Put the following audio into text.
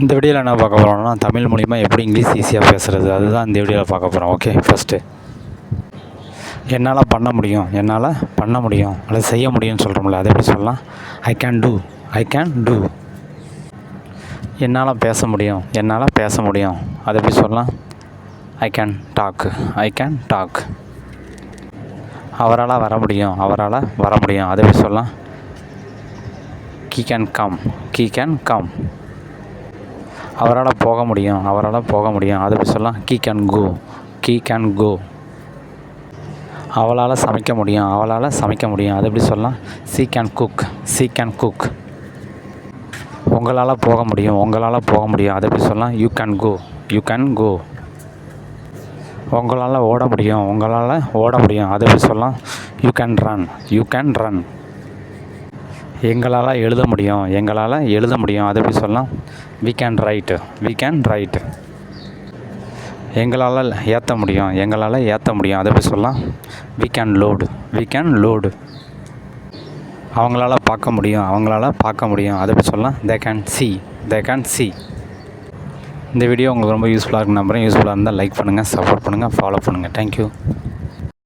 இந்த வீடியோவில் என்ன பார்க்க போகிறோம்னா, தமிழ் மூலிமா எப்படி இங்கிலீஷ் ஈஸியாக பேசுகிறது அதுதான் இந்த வீடியோவில் பார்க்க போகிறோம். ஓகே, ஃபஸ்ட்டு என்னால் பண்ண முடியும், என்னால் பண்ண முடியும் அல்லது செய்ய முடியும்னு சொல்கிறோம்ல, அதை எப்படி சொல்லலாம்? I can do, I can do. என்னால் பேச முடியும், என்னால் பேச முடியும், அதை எப்படி சொல்லலாம்? I can talk, I can talk. அவரால் வர முடியும், அவரால் வர முடியும், அதை எப்படி சொல்லலாம்? He can come, he can come. அவரால் போக முடியும், அவரால் போக முடியும், அதை எப்படி சொல்லலாம்? He can go, he can go. அவளால் சமைக்க முடியும், அவளால் சமைக்க முடியும், அதை எப்படி சொல்லலாம்? She can cook, she can cook. உங்களால் போக முடியும், உங்களால் போக முடியும், அதை எப்படி சொல்லலாம்? You can go, you can go. உங்களால் ஓட முடியும், உங்களால் ஓட முடியும், அதை எப்படி சொல்லலாம்? You can run, you can run. எங்களால் எழுத முடியும், எங்களால் எழுத முடியும், அதை எப்படி சொல்லலாம்? We can write, we can write. எங்களால் ஏற்ற முடியும், எங்களால் ஏற்ற முடியும், அதை எப்படி சொல்லலாம்? We can load, we can load. அவங்களால பார்க்க முடியும், அவங்களால பார்க்க முடியும், அதை எப்படி சொல்லலாம்? They can see, they can see. இந்த வீடியோ உங்களுக்கு ரொம்ப யூஸ்ஃபுல்லாக இருக்குன்னு நம்புகிறேன். யூஸ்ஃபுல்லாக இருந்தால் லைக் பண்ணுங்கள், சப்போர்ட் பண்ணுங்கள், ஃபாலோ பண்ணுங்கள். தேங்க்யூ.